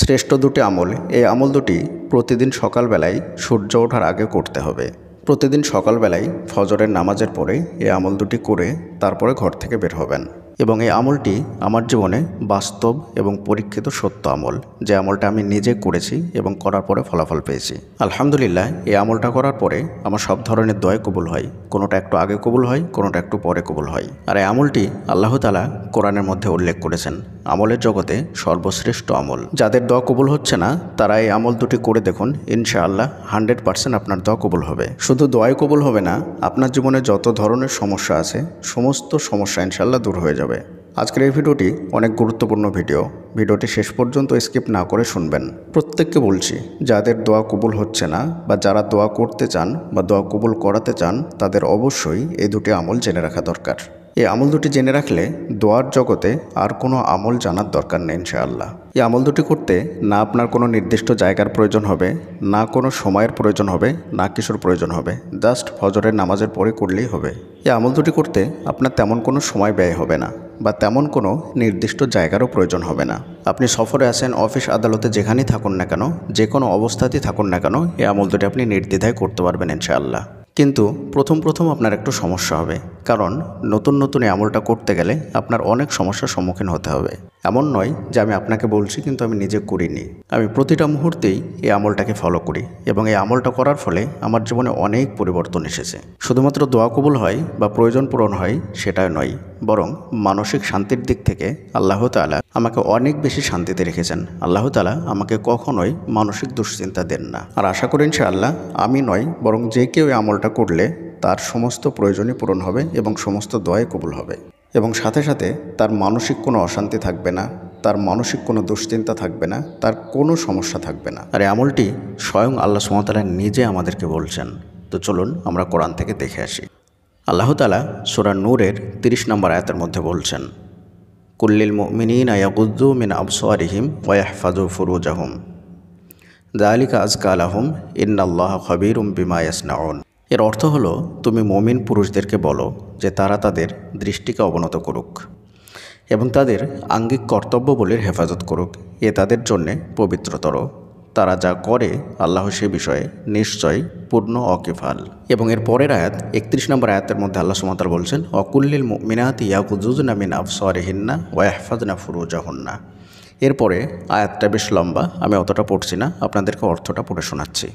শ্রেষ্ঠ দুটি আমল, এই আমল দুটি প্রতিদিন সকালবেলায় সূর্য ওঠার আগে করতে হবে। প্রতিদিন সকালবেলায় ফজরের নামাজের পরে এই আমল দুটি করে তারপরে ঘর থেকে বের হবেন। এবং এই আমলটি আমার জীবনে বাস্তব এবং পরীক্ষিত সত্য আমল, যে আমলটা আমি নিজে করেছি এবং করার পরে ফলাফল পেয়েছি। আলহামদুলিল্লাহ, এই আমলটা করার পরে আমার সব ধরনের দোয়া কবুল হয়। কোনোটা একটু আগে কবুল হয়, কোনোটা একটু পরে কবুল হয়। আর এই আমলটি আল্লাহ তাআলা কোরআনের মধ্যে উল্লেখ করেছেন আমলের জগতে সর্বশ্রেষ্ঠ আমল। যাদের দোয়া কবুল হচ্ছে না তারা এই আমল দুটি করে দেখুন, ইনশাআল্লাহ 100% আপনার দোয়া কবুল হবে। শুধু দোয়াই কবুল হবে না, আপনার জীবনে যত ধরনের সমস্যা আছে সমস্ত সমস্যা ইনশাআল্লাহ দূর হয়ে যাবে। আজকের এই ভিডিওটি অনেক গুরুত্বপূর্ণ ভিডিওটি শেষ পর্যন্ত স্কিপ না করে শুনবেন। প্রত্যেককে বলছি, যাদের দোয়া কবুল হচ্ছে না বা যারা দোয়া করতে চান বা দোয়া কবুল করাতে চান তাদের অবশ্যই এই দুটি আমল জেনে রাখা দরকার। এই আমল দুটি জেনে রাখলে দোয়ার জগতে আর কোনো আমল জানার দরকার নেই ইনশাআল্লাহ। এই আমল দুটি করতে না আপনার কোনো নির্দিষ্ট জায়গার প্রয়োজন হবে, না কোনো সময়ের প্রয়োজন হবে, না কিছুর প্রয়োজন হবে। জাস্ট ফজরের নামাজের পরে করলেই হবে। এই আমল দুটি করতে আপনার তেমন কোনো সময় ব্যয় হবে না বা তেমন কোনো নির্দিষ্ট জায়গারও প্রয়োজন হবে না। আপনি সফরে আছেন, অফিস আদালতে যেখানেই থাকুন না কেন, যে কোনো অবস্থাতেই থাকুন না কেন, এই আমল দুটি আপনি নির্দ্বিধায় করতে পারবেন ইনশাআল্লাহ। কিন্তু প্রথম আপনার একটু সমস্যা হবে, কারণ নতুন এই আমলটা করতে গেলে আপনার অনেক সমস্যার সম্মুখীন হতে হবে। এমন নয় যে আমি আপনাকে বলছি কিন্তু আমি নিজে করিনি। আমি প্রতিটা মুহূর্তেই এই আমলটাকে ফলো করি এবং এই আমলটা করার ফলে আমার জীবনে অনেক পরিবর্তন এসেছে। শুধুমাত্র দোয়া কবুল হয় বা প্রয়োজন পূরণ হয় সেটাই নয়, বরং মানসিক শান্তির দিক থেকে আল্লাহ তাআলা আমাকে অনেক বেশি শান্তিতে রেখেছেন। আল্লাহ তাআলা আমাকে কখনোই মানসিক দুশ্চিন্তা দেন না। আর আশা করি ইনশাআল্লাহ আমি নয়, বরং যে কেউ এই আমলটা করলে তার সমস্ত প্রয়োজনই পূরণ হবে এবং সমস্ত দোয়াই কবুল হবে। এবং সাথে সাথে তার মানসিক কোনো অশান্তি থাকবে না, তার মানসিক কোনো দুশ্চিন্তা থাকবে না, তার কোনো সমস্যা থাকবে না। আর এই আমলটি স্বয়ং আল্লাহ সুবহানাহু ওয়া তাআলা নিজে আমাদেরকে বলছেন। তো চলুন আমরা কোরআন থেকে দেখে আসি। আল্লাহ তাআলা সূরা নূরের 30 নম্বর আয়াতের মধ্যে বলছেন, কুল্লিল মুমিনিনা ইয়াগুয্যু মিন আবসারিহিম ওয়া ইয়াহফাযু ফুরুজাহুম যালিকা আযকা লাহুম ইন্নাল্লাহা খাবীরুম বিমা ইয়াসনাউন। এর অর্থ হলো, তুমি মুমিন পুরুষদেরকে বলো যে তারা তাদের দৃষ্টিকে অবনত করুক এবং তাদের আঙ্গিক কর্তব্যবলীর হেফাজত করুক, এ তাদের জন্যে পবিত্রতর। তারা যা করে আল্লাহ সে বিষয়ে নিশ্চয় পূর্ণ অকিফাল। এবং এর পরের আয়াত 31 নম্বর আয়াতের মধ্যে আল্লাহ সুবহানাহু ওয়া তাআলা বলছেন, অকুল্লিল মুমিনাতি ইয়াগুযুযনা মিন আবসারিহিন্না ওয়া ইয়াহফাযনা ফুরুজাহুন্না। এরপরে আয়াতটা বেশ লম্বা, আমি অতটা পড়ছি না, আপনাদেরকে অর্থটা পড়ে শোনাচ্ছি।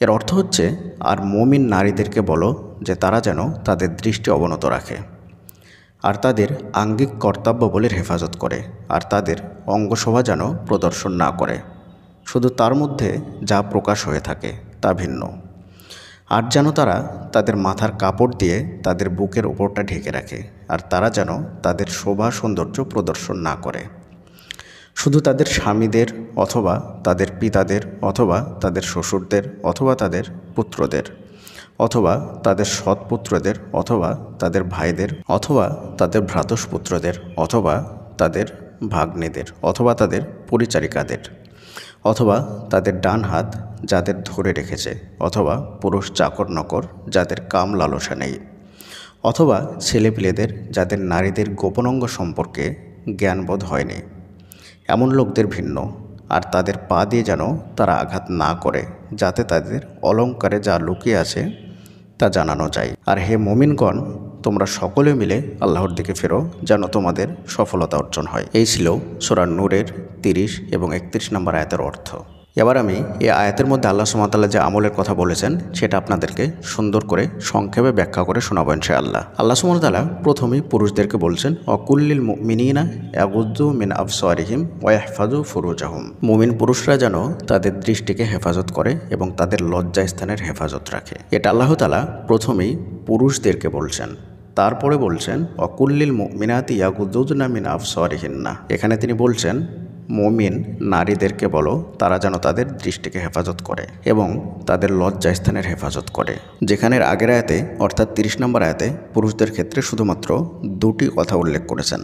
এর অর্থ হচ্ছে, আর মুমিন নারীদেরকে বলো যে তারা যেন তাদের দৃষ্টি অবনত রাখে আর তাদের আঙ্গিক কর্তব্যবলীর হেফাজত করে আর তাদের অঙ্গশোভা যেন প্রদর্শন না করে, শুধু তার মধ্যে যা প্রকাশ হয়ে থাকে তা ভিন্ন। আর যেন তারা তাদের মাথার কাপড় দিয়ে তাদের বুকের ওপরটা ঢেকে রাখে আর তারা যেন তাদের শোভা সৌন্দর্য প্রদর্শন না করে, শুধু তাদের স্বামীদের অথবা তাদের পিতাদের অথবা তাদের শ্বশুরদের অথবা তাদের পুত্রদের অথবা তাদের সৎপুত্রদের অথবা তাদের ভাইদের অথবা তাদের ভ্রাতুষ্পুত্রদের অথবা তাদের ভাগ্নেদের অথবা তাদের পরিচারিকাদের অথবা তাদের ডান হাত যাদের ধরে রেখেছে অথবা পুরুষ চাকর নকর যাদের কাম লালসা নেই অথবা ছেলেপিলেদের যাদের নারীদের গোপনাঙ্গ সম্পর্কে জ্ঞানবোধ হয়নি, এমন লোকদের ভিন্ন। আর তাদের পা দিয়ে যেন তারা আঘাত না করে, যাতে তাদের অলঙ্কারে যা লুকিয়ে আছে তা জানানো যায়। আর হে মুমিনগণ, তোমরা সকলে মিলে আল্লাহর দিকে ফেরো যেন তোমাদের সফলতা অর্জন হয়। এই ছিল সূরা নূরের 30 এবং 31 নম্বর আয়াতের অর্থ। এবার আমি এই আয়াতের মধ্যে আল্লাহ সুবহানাহু ওয়া তাআলা যে আমলের কথা বলেছেন সেটা আপনাদেরকে সুন্দর করে সংক্ষেপে ব্যাখ্যা করে শোনাবো ইনশাআল্লাহ। আল্লাহ সুবহানাহু ওয়া তাআলা প্রথমেই পুরুষদেরকে বলছেন, অকুল্লিল মুমিনিনা ইয়াগুয্যু মিন আবসারিহিম ওয়া ইয়াহফাযু ফুরুজাহুম। মুমিন পুরুষরা যেন তাদের দৃষ্টিকে হেফাজত করে এবং তাদের লজ্জাস্থানের হেফাজত রাখে। এটা আল্লাহ তাআলা প্রথমেই পুরুষদেরকে বলছেন। তারপরে বলছেন, অকুল্লিল মুমিনাতি ইয়াগুয্যুনা মিন আবসারিহিন্না। এখানে তিনি বলছেন মুমিন নারীদেরকে বলো তারা যেন তাদের দৃষ্টিকে হেফাজত করে এবং তাদের লজ্জাস্থানের হেফাজত করে। যেখানের আগের আয়াতে অর্থাৎ 30 নম্বর আয়াতে পুরুষদের ক্ষেত্রে শুধুমাত্র 2টি কথা উল্লেখ করেছেন,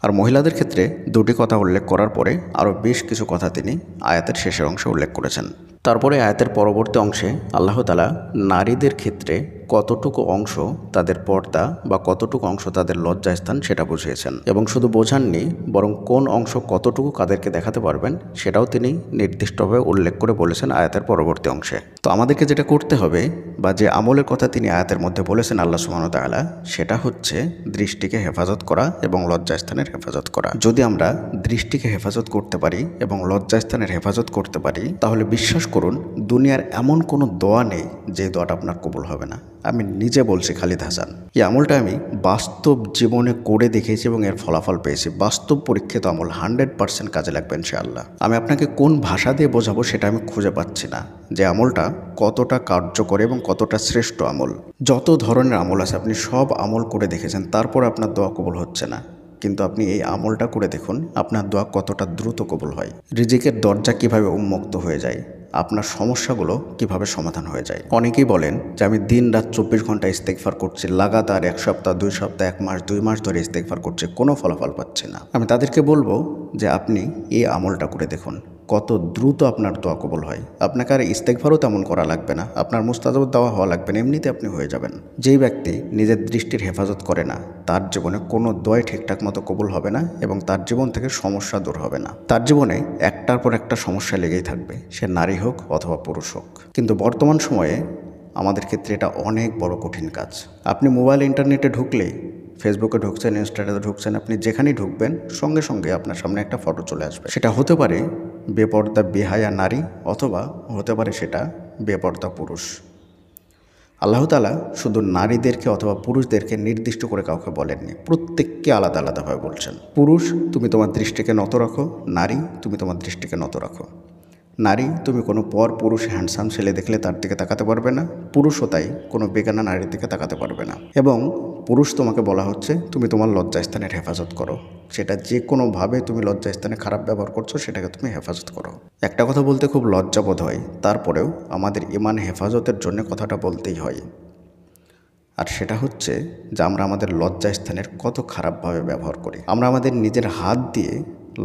আর মহিলাদের ক্ষেত্রে 2টি কথা উল্লেখ করার পরে আরও বেশ কিছু কথা তিনি আয়াতের শেষের অংশে উল্লেখ করেছেন। তারপরে আয়াতের পরবর্তী অংশে আল্লাহ তাআলা নারীদের ক্ষেত্রে কতটুকু অংশ তাদের পর্দা বা কতটুকু অংশ তাদের লজ্জাস্থান সেটা বুঝিয়েছেন। এবং শুধু বোঝাননি, বরং কোন অংশ কতটুকু কাদেরকে দেখাতে পারবেন সেটাও তিনি নির্দিষ্টভাবে উল্লেখ করে বলেছেন আয়াতের পরবর্তী অংশে। তো আমাদেরকে যেটা করতে হবে বা যে আমলের কথা তিনি আয়াতের মধ্যে বলেছেন আল্লাহ সুবহানাহু ওয়া তাআলা, সেটা হচ্ছে দৃষ্টিকে হেফাজত করা এবং লজ্জাস্থানের হেফাজত করা। যদি আমরা দৃষ্টিকে হেফাজত করতে পারি এবং লজ্জাস্থানের হেফাজত করতে পারি, তাহলে বিশ্বাস করুন দুনিয়ার এমন কোনো দোয়া নেই যে দোয়াটা আপনার কবুল হবে না। আমি নিজে বলছি খালিদ হাসান, এই আমলটা আমি বাস্তব জীবনে করে দেখেছি এবং এর ফলাফল পেয়েছি। বাস্তব পরীক্ষিত আমল, 100% কাজে লাগবে ইনশাআল্লাহ। আমি আপনাকে কোন ভাষা দিয়ে বোঝাবো সেটা আমি খুঁজে পাচ্ছি না, যে আমলটা কতটা কার্যকর এবং কতটা শ্রেষ্ঠ আমল। যত ধরনের আমল আছে আপনি সব আমল করে দেখেছেন, তারপর আপনার দোয়া কবুল হচ্ছে না, কিন্তু আপনি এই আমলটা করে দেখুন আপনার দোয়া কতটা দ্রুত কবুল হয়, রিজিকের দরজা কিভাবে উন্মুক্ত হয়ে যায়, আপনার সমস্যাগুলো কিভাবে সমাধান হয়ে যায়। অনেকেই বলেন যে আমি দিন রাত 24 ঘন্টা ইস্তেগফার করছি, লাগাতার 1 সপ্তাহ 2 সপ্তাহ 1 মাস 2 মাস ধরে ইস্তেগফার করছি, কোনো ফলাফল পাচ্ছি না। আমি তাদেরকে বলবো যে আপনি এই আমলটা করে দেখুন কত দ্রুত আপনার দোয়া কবুল হয়। আপনাকে আর ইস্তেগফারও তেমন করা লাগবে না, আপনার মুস্তাজাব দেওয়া হওয়া লাগবে না, এমনিতে আপনি হয়ে যাবেন। যেই ব্যক্তি নিজের দৃষ্টির হেফাজত করে না তার জীবনে কোনো দোয়াই ঠিকঠাক মতো কবুল হবে না এবং তার জীবন থেকে সমস্যা দূর হবে না। তার জীবনে একটার পর একটা সমস্যা লেগেই থাকবে, সে নারী হোক অথবা পুরুষ হোক। কিন্তু বর্তমান সময়ে আমাদের ক্ষেত্রে এটা অনেক বড় কঠিন কাজ। আপনি মোবাইল ইন্টারনেটে ঢুকলেই, ফেসবুকে ঢুকছেন, ইনস্টাগ্রামে ঢুকছেন, আপনি যেখানেই ঢুকবেন সঙ্গে সঙ্গে আপনার সামনে একটা ফটো চলে আসবে। সেটা হতে পারে বেপর্দা বেহায়া নারী অথবা হতে পারে সেটা বেপর্দা পুরুষ। আল্লাহ তাআলা শুধু নারীদেরকে অথবা পুরুষদেরকে নির্দিষ্ট করে কাউকে বলেননি, প্রত্যেককে আলাদা আলাদাভাবে বলছেন। পুরুষ তুমি তোমার দৃষ্টিকে নত রাখো, নারী তুমি তোমার দৃষ্টিকে নত রাখো। নারী তুমি কোনো পর পুরুষ হ্যান্ডসাম ছেলে দেখলে তার দিকে তাকাতে পারবে না, পুরুষও তাই কোনো বেগানা নারীর দিকে তাকাতে পারবে না। এবং পুরুষ তোমাকে বলা হচ্ছে তুমি তোমার লজ্জাস্থানের হেফাজত করো, সেটা যে কোনোভাবে তুমি লজ্জাস্থানে খারাপ ব্যবহার করছো সেটাকে তুমি হেফাজত করো। একটা কথা বলতে খুব লজ্জাবোধ হয়, তারপরেও আমাদের ইমান হেফাজতের জন্য কথাটা বলতেই হয়। আর সেটা হচ্ছে যে আমরা আমাদের লজ্জাস্থানের কত খারাপভাবে ব্যবহার করি। আমরা আমাদের নিজের হাত দিয়ে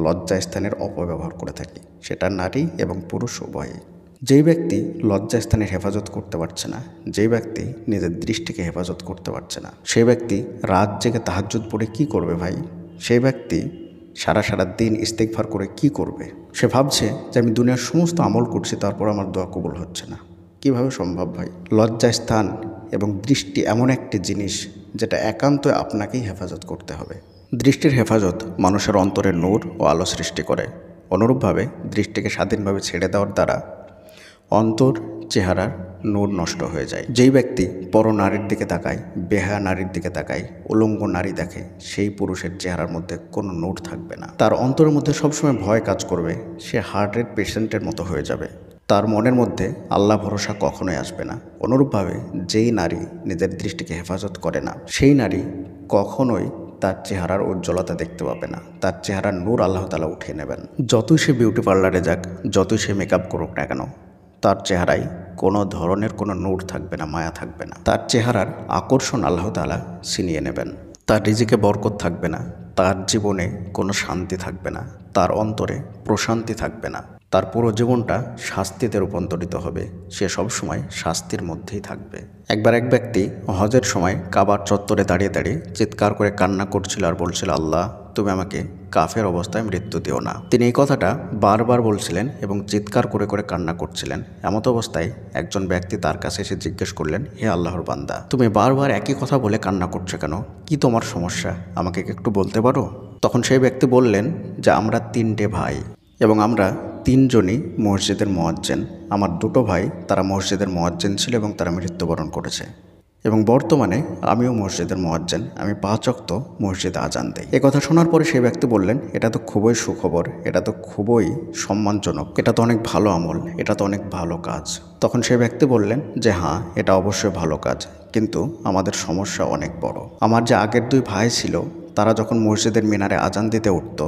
লজ্জাস্থানের অপব্যবহার করে থাকি, সেটা নারী এবং পুরুষ উভয়ই। যেই ব্যক্তি লজ্জাস্থানের হেফাজত করতে পারছে না, যেই ব্যক্তি নিজের দৃষ্টিকে হেফাজত করতে পারছে না, সেই ব্যক্তি রাত জেগে তাহাজ্জুদ পড়ে কি করবে ভাই? সেই ব্যক্তি সারা দিন ইস্তেগফার করে কি করবে? সে ভাবছে যে আমি দুনিয়ার সমস্ত আমল করছি তারপর আমার দোয়া কবুল হচ্ছে না। কিভাবে সম্ভব ভাই? লজ্জাস্থান এবং দৃষ্টি এমন একটি জিনিস যেটা একান্ত আপনাকেই হেফাজত করতে হবে। দৃষ্টির হেফাজত মানুষের অন্তরে নূর ও আলো সৃষ্টি করে। অনুরূপভাবে দৃষ্টিকে স্বাধীনভাবে ছেড়ে দেওয়ার দ্বারা অন্তর চেহারার নূর নষ্ট হয়ে যায়। যেই ব্যক্তি পর নারীর দিকে তাকায়, বেহায়া নারীর দিকে তাকায়, উলঙ্গ নারী দেখে, সেই পুরুষের চেহারার মধ্যে কোনো নূর থাকবে না। তার অন্তরের মধ্যে সবসময় ভয় কাজ করবে, সে হার্ট রেট পেশেন্টের মতো হয়ে যাবে। তার মনের মধ্যে আল্লাহ ভরসা কখনোই আসবে না। অনুরূপভাবে যেই নারী নিজের দৃষ্টিকে হেফাজত করে না, সেই নারী কখনোই তার চেহারার উজ্জ্বলতা দেখতে পাবে না, তার চেহারার নূর আল্লাহ তাআলা উঠিয়ে নেবেন। যতই সে বিউটি পার্লারে যাক, যতই সে মেকআপ করুক না কেন, তার চেহারায় কোনো ধরনের কোনো নূর থাকবে না, মায়া থাকবে না। তার চেহারার আকর্ষণ আল্লাহ তাআলা ছিনিয়ে নেবেন। তার রিজিকে বরকত থাকবে না, তার জীবনে কোনো শান্তি থাকবে না, তার অন্তরে প্রশান্তি থাকবে না। তার পুরো জীবনটা শাস্তিতে রূপান্তরিত হবে, সে সবসময় শাস্তির মধ্যেই থাকবে। একবার এক ব্যক্তি হজের সময় কাবার চত্বরে দাঁড়িয়ে দাঁড়িয়ে চিৎকার করে কান্না করছিল আর বলছিল, আল্লাহ তুমি আমাকে কাফের অবস্থায় মৃত্যু দিও না। তিনি এই কথাটা বারবার বলছিলেন এবং চিৎকার করে করে কান্না করছিলেন। এমত অবস্থায় একজন ব্যক্তি তার কাছে এসে জিজ্ঞেস করলেন, হে আল্লাহর বান্দা, তুমি বারবার একই কথা বলে কান্না করছো কেন? কি তোমার সমস্যা? আমাকে একটু বলতে পারো? তখন সেই ব্যক্তি বললেন যে আমরা 3টে ভাই এবং আমরা 3জনই মসজিদের মুয়াজ্জিন। আমার 2টো ভাই তারা মসজিদের মুয়াজ্জিন ছিল এবং তারা মৃত্যুবরণ করেছে, এবং বর্তমানে আমিও মসজিদের মুয়াজ্জিন, আমি 5 ওয়াক্ত মসজিদে আজান দেই। এ কথা শোনার পরে সেই ব্যক্তি বললেন, এটা তো খুবই সুখবর, এটা তো খুবই সম্মানজনক, এটা তো অনেক ভালো আমল, এটা তো অনেক ভালো কাজ। তখন সেই ব্যক্তি বললেন যে হ্যাঁ, এটা অবশ্যই ভালো কাজ, কিন্তু আমাদের সমস্যা অনেক বড়। আমার যে আগের 2 ভাই ছিল, তারা যখন মসজিদের মিনারে আজান দিতে উঠত,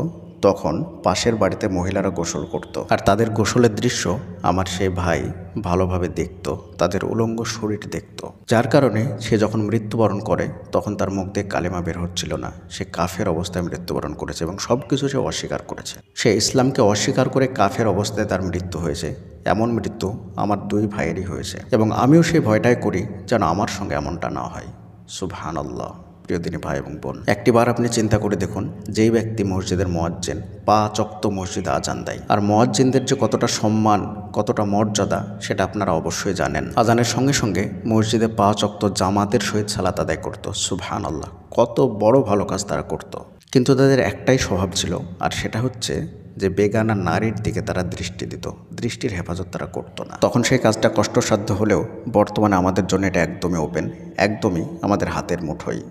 তখন পাশের বাড়িতে মহিলারা গোসল করত, আর তাদের গোসলের দৃশ্য আমার সেই ভাই ভালোভাবে দেখত, তাদের উলঙ্গ শরীর দেখত। যার কারণে সে যখন মৃত্যুবরণ করে তখন তার মুখ দিয়ে কালেমা বের হচ্ছিল না, সে কাফের অবস্থায় মৃত্যুবরণ করেছে এবং সব কিছু সে অস্বীকার করেছে। সে ইসলামকে অস্বীকার করে কাফের অবস্থায় তার মৃত্যু হয়েছে, এমন মৃত্যু আমার 2 ভাইয়েরই হয়েছে এবং আমিও সেই ভয়টাই করি যেন আমার সঙ্গে এমনটা না হয়। সুবহানাল্লাহ। প্রিয় দিনী ভাই এবং বোন, একটিবার আপনি চিন্তা করে দেখুন, যেই ব্যক্তি মসজিদের মুয়াজ্জিন 5 ওয়াক্ত মসজিদে আজান দেয়, আর মুয়াজ্জিনদের যে কতটা সম্মান, কতটা মর্যাদা সেটা আপনারা অবশ্যই জানেন। আজানের সঙ্গে সঙ্গে মসজিদে 5 ওয়াক্ত জামাতের সহিত সালাত আদায় করতো। সুবহানাল্লাহ, কত বড় ভালো কাজ তারা করতো। কিন্তু তাদের একটাই স্বভাব ছিল, আর সেটা হচ্ছে যে বেগানা নারীর দিকে তারা দৃষ্টি দিত, দৃষ্টির হেফাজত তারা করতো না। তখন সেই কাজটা কষ্টসাধ্য হলেও বর্তমানে আমাদের জন্য এটা একদমই ওপেন, একদমই আমাদের হাতের মুঠোয়।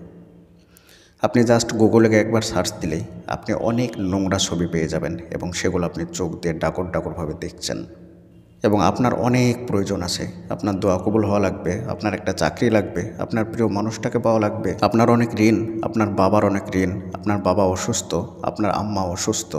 আপনি জাস্ট গুগলে একবার সার্চ দিলেই আপনি অনেক নোংরা ছবি পেয়ে যাবেন এবং সেগুলো আপনি চোখ দিয়ে ডাকরভাবে দেখছেন। এবং আপনার অনেক প্রয়োজন আছে, আপনার দোয়া কবুল হওয়া লাগবে, আপনার একটা চাকরি লাগবে, আপনার প্রিয় মানুষটাকে পাওয়া লাগবে, আপনার অনেক ঋণ, আপনার বাবার অনেক ঋণ, আপনার বাবা অসুস্থ, আপনার আম্মা অসুস্থ,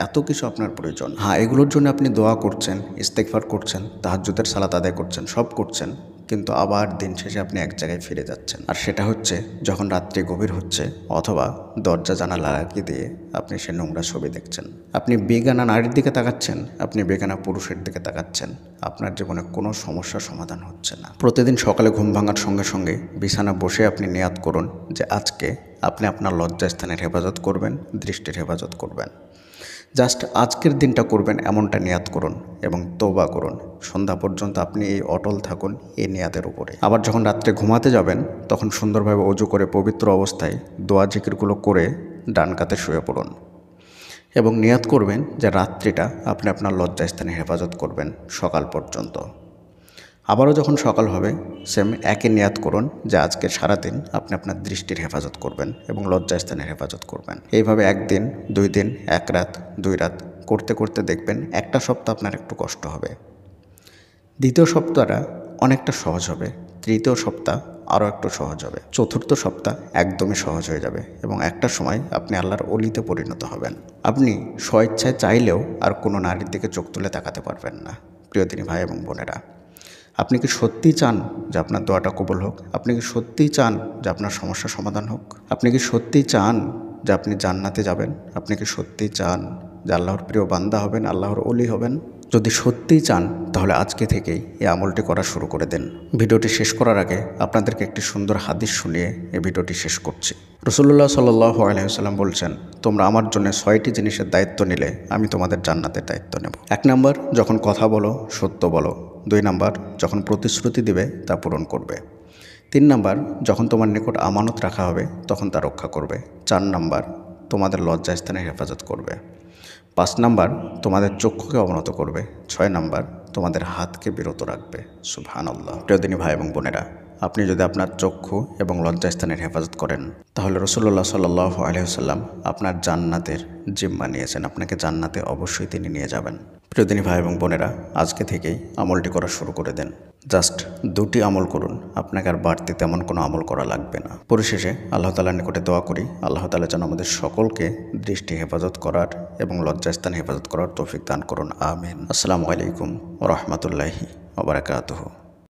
এত কিছু আপনার প্রয়োজন। হ্যাঁ, এগুলোর জন্য আপনি দোয়া করছেন, ইস্তেগফার করছেন, তাহাজ্জুদের সালাত আদায় করছেন, সব করছেন, কিন্তু আবার দিন শেষে আপনি এক জায়গায় ফিরে যাচ্ছেন। আর সেটা হচ্ছে যখন রাত্রি গভীর হচ্ছে অথবা দরজা জানালা লাগিয়ে দিয়ে আপনি সে নোংরা ছবি দেখছেন। আপনি বেগানা নারীর দিকে তাকাচ্ছেন, আপনি বেগানা পুরুষের দিকে তাকাচ্ছেন, আপনার জীবনে কোনো সমস্যার সমাধান হচ্ছে না। প্রতিদিন সকালে ঘুম ভাঙার সঙ্গে সঙ্গে বিছানা বসে আপনি নিয়াত করুন যে আজকে আপনি আপনার লজ্জাস্থানের হেফাজত করবেন, দৃষ্টির হেফাজত করবেন। জাস্ট আজকের দিনটা করবেন এমনটা নিয়াত করুন এবং তওবা করুন। সন্ধ্যা পর্যন্ত আপনি এই অটল থাকুন এই নিয়াতের উপরে। আবার যখন রাত্রে ঘুমাতে যাবেন তখন সুন্দরভাবে ওযু করে পবিত্র অবস্থায় দোয়া জিকিরগুলো করে ডান কাতে শুয়ে পড়ুন এবং নিয়াত করবেন যে রাত্রিটা আপনি আপনার লজ্জাস্থানে হেফাজত করবেন সকাল পর্যন্ত। আবারও যখন সকাল হবে সেম একই নিয়াত করুন যে আজকে সারাদিন আপনি আপনার দৃষ্টির হেফাজত করবেন এবং লজ্জাস্থানের হেফাজত করবেন। এইভাবে 1 দিন 2 দিন 1 রাত 2 রাত করতে করতে দেখবেন একটা সপ্তাহ আপনার একটু কষ্ট হবে, দ্বিতীয় সপ্তাহটা অনেকটা সহজ হবে, তৃতীয় সপ্তাহ আরও একটু সহজ হবে, চতুর্থ সপ্তাহ একদমই সহজ হয়ে যাবে এবং একটা সময় আপনি আল্লাহর অলিতে পরিণত হবেন। আপনি স্বইচ্ছায় চাইলেও আর কোনো নারীর দিকে চোখ তুলে তাকাতে পারবেন না। প্রিয় দিনী ভাই এবং বোনেরা, আপনি কি সত্যিই চান যে আপনার দোয়াটা কবুল হোক? আপনি কি সত্যিই চান যে আপনার সমস্যার সমাধান হোক? আপনি কি সত্যিই চান যে আপনি জান্নাতে যাবেন? আপনি কি সত্যিই চান যে আল্লাহর প্রিয় বান্দা হবেন, আল্লাহর ওলি হবেন? যদি সত্যিই চান তাহলে আজকে থেকেই এই আমলটি করা শুরু করে দেন। ভিডিওটি শেষ করার আগে আপনাদেরকে একটি সুন্দর হাদিস শুনিয়ে এই ভিডিওটি শেষ করছি। রাসূলুল্লাহ সাল্লাল্লাহু আলাইহি ওয়াসাল্লাম বলছেন, তোমরা আমার জন্য 6টি জিনিসের দায়িত্ব নিলে আমি তোমাদের জান্নাতের দায়িত্ব নেব। 1 নাম্বার, যখন কথা বলো সত্য বলো। 2 নাম্বার, যখন প্রতিশ্রুতি দিবে তা পূরণ করবে। 3 নাম্বার, যখন তোমার নিকট আমানত রাখা হবে তখন তা রক্ষা করবে। 4 নাম্বার, তোমাদের লজ্জাস্থানের হেফাজত করবে। 5 নাম্বার, তোমাদের চক্ষুকে অবনত করবে। 6 নাম্বার, তোমাদের হাতকে বিরত রাখবে। সুবহানাল্লাহ। প্রিয় দিনী ভাই এবং বোনেরা, আপনি যদি আপনার চক্ষু এবং লজ্জাস্থানের হেফাজত করেন তাহলে রাসূলুল্লাহ সাল্লাল্লাহু আলাইহি ওয়াসাল্লাম আপনার জান্নাতের জিম্মা নিয়েছেন, আপনাকে জান্নাতে অবশ্যই তিনি নিয়ে যাবেন। প্রিয় দিনী ভাই এবং বোনেরা, আজকে থেকেই আমলটি করা শুরু করে দেন। জাস্ট 2টি আমল করুন, আপনাকে আর বাড়তি তেমন কোনো আমল করা লাগবে না। পরিশেষে আল্লাহ তাআলার নিকটে দোয়া করি, আল্লাহ তাআলা যেন আমাদের সকলকে দৃষ্টি হেফাজত করার এবং লজ্জাস্থান হেফাজত করার তৌফিক দান করুন। আমিন। আসসালামু আলাইকুম ওয়া রাহমাতুল্লাহি ওয়া বারাকাতুহু।